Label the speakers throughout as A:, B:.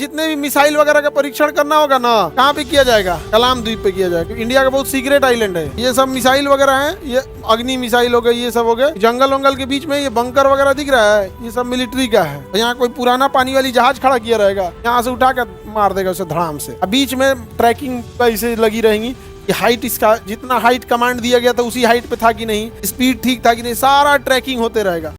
A: जितने भी मिसाइल वगैरह का परीक्षण करना होगा ना, कहाँ पे किया जाएगा? कलाम द्वीप पे किया जाएगा। इंडिया का बहुत सीक्रेट आइलैंड है। ये सब मिसाइल वगैरह है, ये अग्नि मिसाइल हो गए, ये सब हो गए। जंगल वंगल के बीच में ये बंकर वगैरह दिख रहा है, ये सब मिलिट्री का है। यहाँ कोई पुराना पानी वाली जहाज खड़ा किया रहेगा, यहाँ से उठा कर मार देगा उसे धड़ाम से। बीच में ट्रैकिंग ऐसे लगी रहेंगी कि हाइट, इसका जितना हाइट कमांड दिया गया था उसी हाइट पे था कि नहीं, स्पीड ठीक था कि नहीं, सारा ट्रैकिंग होते रहेगा।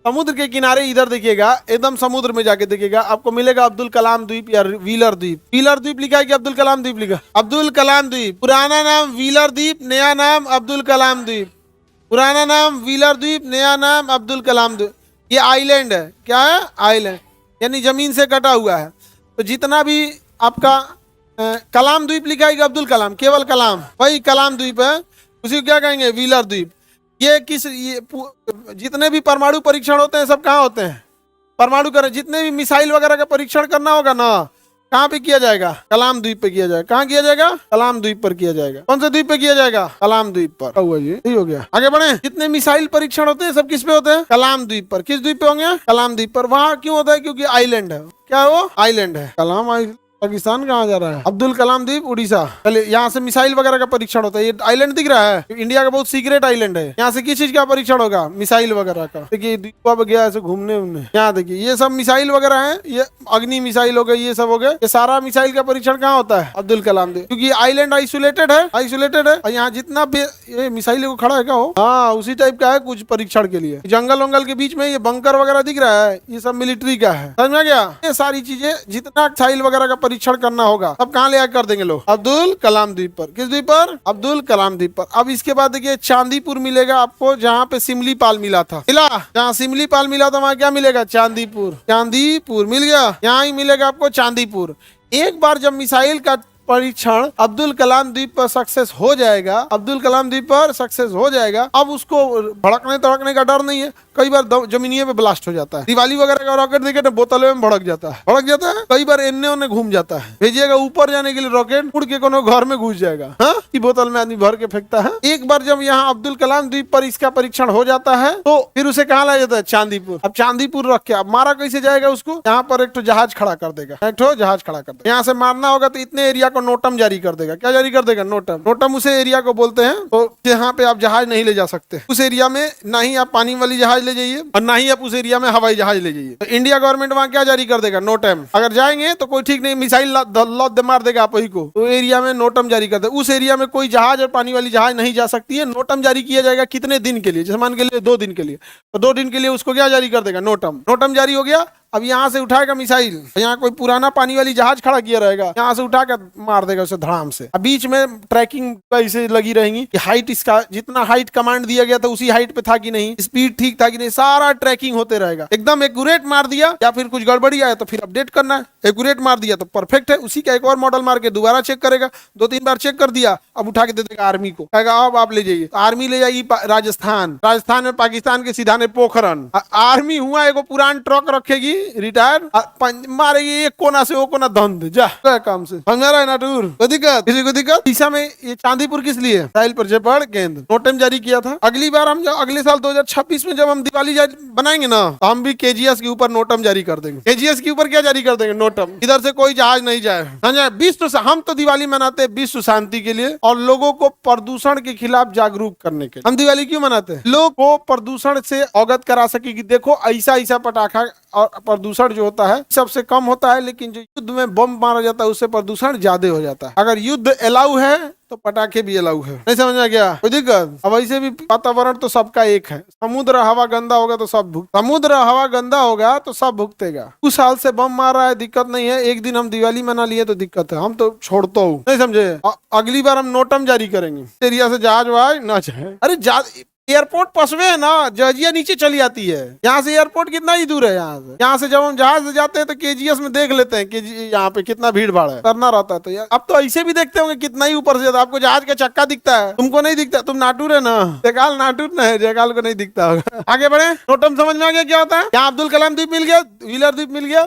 A: समुद्र के किनारे इधर देखिएगा, एकदम समुद्र में जाके देखिएगा, आपको मिलेगा अब्दुल कलाम द्वीप या व्हीलर द्वीप। व्हीलर द्वीप लिखा है कि अब्दुल कलाम द्वीप लिखा? अब्दुल कलाम द्वीप। पुराना नाम व्हीलर द्वीप, नया नाम अब्दुल कलाम द्वीप। पुराना नाम व्हीलर द्वीप, नया नाम अब्दुल कलाम द्वीप। ये आइलैंड है। क्या है? आइलैंड, यानी जमीन से कटा हुआ है। तो जितना भी आपका कलाम द्वीप लिखा है कि अब्दुल कलाम, केवल कलाम, वही कलाम द्वीप है, उसी को क्या कहेंगे? व्हीलर द्वीप। ये जितने भी परमाणु परीक्षण होते हैं सब कहाँ होते हैं? परमाणु कर जितने भी मिसाइल वगैरह का परीक्षण करना होगा ना, कहाँ पे किया जाएगा? कलाम द्वीप पे किया जाएगा। कहाँ किया जाएगा? कलाम द्वीप पर किया जाएगा। कौन से द्वीप पे किया जाएगा? कलाम द्वीप पर। हुआ जी, यही हो गया। आगे बढ़े। जितने मिसाइल परीक्षण होते हैं सब किस पे होते हैं? कलाम द्वीप पर। किस द्वीप पे होंगे? कलाम द्वीप पर। वहाँ क्यों होता है? क्योंकि आइलैंड है। क्या है वो? आइलैंड है। कलाम पाकिस्तान कहाँ जा रहा है? अब्दुल कलाम द्वीप उड़ीसा। पहले यहाँ से मिसाइल वगैरह का परीक्षण होता है। ये आइलैंड दिख रहा है, इंडिया का बहुत सीक्रेट आइलैंड है। यहाँ से किस चीज का परीक्षण होगा? मिसाइल वगैरह का। देखिए द्वीप गया ऐसे घूमने उमने, यहाँ देखिए ये सब मिसाइल वगैरह है, ये अग्नि मिसाइल हो गए, ये सब हो गए। ये सारा मिसाइल का परीक्षण कहाँ होता है? अब्दुल कलाम द्वीप। क्योंकि आइलैंड आइसोलेटेड है, आइसोलेटेड है। और यहाँ जितना भी ये मिसाइल को खड़ा है क्या हो, हाँ उसी टाइप का है कुछ परीक्षण के लिए। जंगल वंगल के बीच में ये बंकर वगैरह दिख रहा है, ये सब मिलिट्री का है। समझ में गया? ये सारी चीजें जितना मिसाइल वगैरह का परीक्षण करना होगा अब कहाँ ले आकर कर देंगे लोग? अब्दुल कलाम द्वीप पर। किस द्वीप पर? अब्दुल कलाम द्वीप पर। अब इसके बाद देखिए चांदीपुर मिलेगा आपको, जहाँ पे सिमलीपाल मिला था। मिला? जहाँ सिमलीपाल मिला था वहाँ क्या मिलेगा? चांदीपुर। चांदीपुर मिल गया। यहाँ ही मिलेगा आपको चांदीपुर। एक बार जब मिसाइल का परीक्षण अब्दुल कलाम द्वीप पर सक्सेस हो जाएगा, अब्दुल कलाम द्वीप पर सक्सेस हो जाएगा, अब उसको भड़कने तड़कने का डर नहीं है। कई बार जमीनिए पे ब्लास्ट हो जाता है। दिवाली वगैरह का रॉकेट देखे तो बोतलों में भड़क जाता है, भड़क जाता है। कई बार एन्ने ओन्ने घूम जाता है। भेजिएगा ऊपर जाने के लिए रॉकेट, उड़ के कोनो घर में घुस जाएगा। हाँ, की बोतल में आदमी भर के फेंकता है। एक बार जब यहाँ अब्दुल कलाम द्वीप पर इसका परीक्षण हो जाता है तो फिर उसे कहाँ लाया जाता है? चांदीपुर। अब चांदीपुर रख के अब मारा कैसे जाएगा उसको? यहाँ पर एक जहाज खड़ा कर देगा, एक जहाज खड़ा कर देगा। यहाँ से मारना होगा तो इतने एरिया को नोटम जारी कर देगा। क्या जारी कर देगा? नोटम। नोटम उसे एरिया को बोलते हैं तो यहाँ पे आप जहाज नहीं ले जा सकते। उस एरिया में ना ही आप पानी वाली जहाज ले जाइए और ना ही आप उस एरिया में हवाई जहाज ले जाइए। तो इंडिया गवर्नमेंट वहाँ क्या जारी कर देगा? नोटम। अगर जाएंगे तो कोई ठीक नहीं, मिसाइल लौट मार देगा आप ही को। तो एरिया में नोटम जारी कर देगा। उस एरिया में कोई जहाज और पानी वाली जहाज नहीं जा सकती है। नोटम जारी किया जाएगा कितने दिन के लिए? जैसे मान के लिए 2 दिन के लिए, तो 2 दिन के लिए उसको क्या जारी कर देगा? नोटम। नोटम जारी हो गया। अब यहाँ से उठाएगा मिसाइल, यहाँ कोई पुराना पानी वाली जहाज खड़ा किया रहेगा, यहाँ से उठा कर मार देगा उसे धड़ाम से। अब बीच में ट्रैकिंग ऐसे लगी रहेंगी कि हाइट, इसका जितना हाइट कमांड दिया गया था उसी हाइट पे था कि नहीं, स्पीड ठीक था कि नहीं, सारा ट्रैकिंग होते रहेगा। एकदम एक्यूरेट मार दिया या फिर कुछ गड़बड़ी आया तो फिर अपडेट करना है। एक्यूरेट मार दिया तो परफेक्ट है, उसी का एक और मॉडल मार के दोबारा चेक करेगा। 2-3 बार चेक कर दिया, अब उठा के दे देगा आर्मी को, कहेगा अब आप ले जाइए। आर्मी ले जाएगी राजस्थान, राजस्थान में पाकिस्तान के सीधाने पोखरन। आर्मी हुआ एगो पुरान ट्रक रखेगी रिटायर, मारेगी एक कोना से वो कोना धंध जा काम से। समझा रहा है ना टूर? कोई दिक्कत? किसी को दिक्कत? ईसा में ये चांदीपुर किस लिए? साहिल प्रक्षेपण केंद्र। नोटम जारी किया था। अगली बार हम अगले साल 2026 में जब हम दिवाली बनाएंगे ना, तो हम भी केजीएस के ऊपर नोटम जारी कर देंगे। केजीएस के ऊपर क्या जारी कर देंगे? नोटम। इधर से कोई जहाज नहीं जाए। समझे? विश्व, हम तो दिवाली मनाते हैं विश्व शांति के लिए और लोगों को प्रदूषण के खिलाफ जागरूक करने के लिए। हम दिवाली क्यों मनाते हैं? लोग को प्रदूषण से अवगत करा सके कि देखो ऐसा ऐसा पटाखा और प्रदूषण जो होता है सबसे कम होता है, लेकिन जो युद्ध में बम मारा जाता है उससे प्रदूषण ज्यादा हो जाता है। अगर युद्ध अलाउ है तो पटाखे भी अलाउ है। नहीं समझ में गया? कोई दिक्कत? अब ऐसे भी वातावरण तो सबका एक है। समुद्र हवा गंदा होगा तो सब समुद्र हवा गंदा होगा तो सब भुगतेगा। उस साल से बम मार रहा है, दिक्कत नहीं है। एक दिन हम दिवाली मना लिए तो दिक्कत है, हम तो छोड़ता हूँ। नहीं समझे? अगली बार हम नोटम जारी करेंगे, एरिया से जहाज वहाज ना जाए। अरे एयरपोर्ट पसवे है ना, जजिया नीचे चली आती है। यहाँ से एयरपोर्ट कितना ही दूर है, यहाँ से जब हम जहाज से जाते हैं तो केजीएस में देख लेते हैं कि यहाँ पे कितना भीड़ भाड़ है, करना रहता है। तो यार अब तो ऐसे भी देखते होंगे कितना ही ऊपर से जाता, आपको जहाज का चक्का दिखता है, तुमको नहीं दिखता, तुम नाटुर है ना, जयकाल नाटुर न है, जयकाल को नहीं दिखता होगा। आगे बढ़े, टोटम समझ में आ गया क्या होता है। यहाँ अब्दुल कलाम द्वीप मिल गया, व्हीलर द्वीप मिल गया।